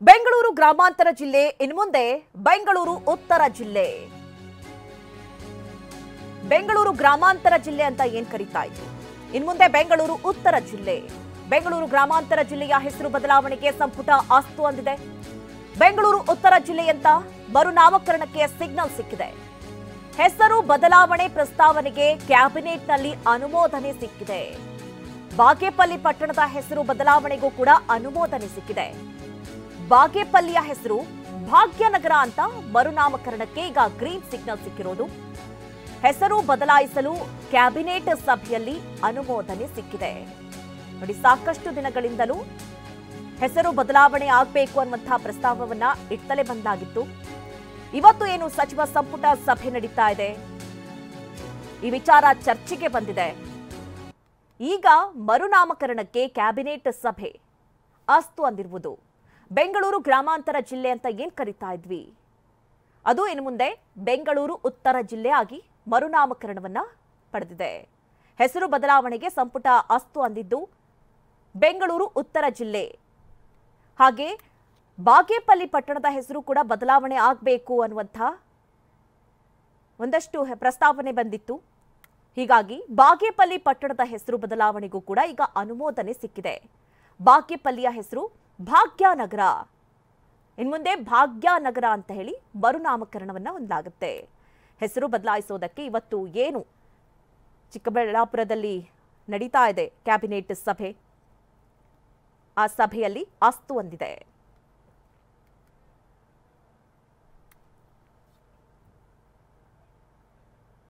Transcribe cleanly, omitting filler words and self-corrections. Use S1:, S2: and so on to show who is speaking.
S1: ಬೆಂಗಳೂರು ಗ್ರಾಮಾಂತರ ಜಿಲ್ಲೆ ಇನ್ಮುಂದೆ ಬೆಂಗಳೂರು ಉತ್ತರ ಜಿಲ್ಲೆ. ಬೆಂಗಳೂರು ಗ್ರಾಮಾಂತರ ಜಿಲ್ಲೆ ಅಂತ ಏನ್ ಕರೀತಾ ಇದ್ರು, ಇನ್ಮುಂದೆ ಬೆಂಗಳೂರು ಉತ್ತರ ಜಿಲ್ಲೆ. ಬೆಂಗಳೂರು ಗ್ರಾಮಾಂತರ ಜಿಲ್ಲೆಯ ಹೆಸರು ಬದಲಾವಣೆಗೆ ಸಂಪುಟ ಅಸ್ತು ಅಂದಿದೆ. ಬೆಂಗಳೂರು ಉತ್ತರ ಜಿಲ್ಲೆ ಅಂತ ಮರುನಾಮಕರಣಕ್ಕೆ ಸಿಗ್ನಲ್ ಸಿಕ್ಕಿದೆ. ಹೆಸರು ಬದಲಾವಣೆ ಪ್ರಸ್ತಾವನೆಗೆ ಕ್ಯಾಬಿನೆಟ್ನಲ್ಲಿ ಅನುಮೋದನೆ ಸಿಕ್ಕಿದೆ. ಬಾಗೇಪಲ್ಲಿ ಪಟ್ಟಣದ ಹೆಸರು ಬದಲಾವಣೆಗೂ ಕೂಡ ಅನುಮೋದನೆ ಸಿಕ್ಕಿದೆ. ಬಾಗೇಪಲ್ಲಿಯ ಹೆಸರು ಭಾಗ್ಯನಗರ ಅಂತ ಮರುನಾಮಕರಣಕ್ಕೆ ಈಗ ಗ್ರೀನ್ ಸಿಗ್ನಲ್ ಸಿಕ್ಕಿರೋದು. ಹೆಸರು ಬದಲಾಯಿಸಲು ಕ್ಯಾಬಿನೆಟ್ ಸಭೆಯಲ್ಲಿ ಅನುಮೋದನೆ ಸಿಕ್ಕಿದೆ. ನೋಡಿ, ಸಾಕಷ್ಟು ದಿನಗಳಿಂದಲೂ ಹೆಸರು ಬದಲಾವಣೆ ಆಗಬೇಕು ಅನ್ನುವಂತಹ ಪ್ರಸ್ತಾವವನ್ನ ಇಟ್ಟಲೇ ಬಂದಾಗಿತ್ತು. ಇವತ್ತು ಏನು ಸಚಿವ ಸಂಪುಟ ಸಭೆ ನಡೀತಾ ಇದೆ, ಈ ವಿಚಾರ ಚರ್ಚೆಗೆ ಬಂದಿದೆ. ಈಗ ಮರುನಾಮಕರಣಕ್ಕೆ ಕ್ಯಾಬಿನೆಟ್ ಸಭೆ ಅಸ್ತು ಅಂದಿರುವುದು. ಬೆಂಗಳೂರು ಗ್ರಾಮಾಂತರ ಜಿಲ್ಲೆ ಅಂತ ಏನ್ ಕರೀತಾ ಇದ್ವಿ, ಅದು ಇನ್ನು ಮುಂದೆ ಬೆಂಗಳೂರು ಉತ್ತರ ಜಿಲ್ಲೆ ಆಗಿ ಮರುನಾಮಕರಣವನ್ನ ಪಡೆದಿದೆ. ಹೆಸರು ಬದಲಾವಣೆಗೆ ಸಂಪುಟ ಅಸ್ತು ಅಂದಿದ್ದು ಬೆಂಗಳೂರು ಉತ್ತರ ಜಿಲ್ಲೆ. ಹಾಗೆ ಬಾಗೇಪಲ್ಲಿ ಪಟ್ಟಣದ ಹೆಸರು ಕೂಡ ಬದಲಾವಣೆ ಆಗಬೇಕು ಅನ್ನುವಂಥ ಒಂದಷ್ಟು ಪ್ರಸ್ತಾವನೆ ಬಂದಿತ್ತು. ಹೀಗಾಗಿ ಬಾಗೇಪಲ್ಲಿ ಪಟ್ಟಣದ ಹೆಸರು ಬದಲಾವಣೆಗೂ ಕೂಡ ಈಗ ಅನುಮೋದನೆ ಸಿಕ್ಕಿದೆ. ಬಾಗೇಪಲ್ಲಿಯ ಹೆಸರು ಭಾಗ್ಯನಗರ, ಇನ್ಮುಂದೆ ಭಾಗ್ಯನಗರ ಅಂತ ಹೇಳಿ ಮರುನಾಮಕರಣವನ್ನ ಹೊಂದಲಾಗುತ್ತೆ. ಹೆಸರು ಬದಲಾಯಿಸೋದಕ್ಕೆ ಇವತ್ತು ಏನು ಚಿಕ್ಕಬಳ್ಳಾಪುರದಲ್ಲಿ ನಡೀತಾ ಇದೆ ಕ್ಯಾಬಿನೆಟ್ ಸಭೆ, ಆ ಸಭೆಯಲ್ಲಿ ಅಸ್ತು ಅಂದಿದೆ.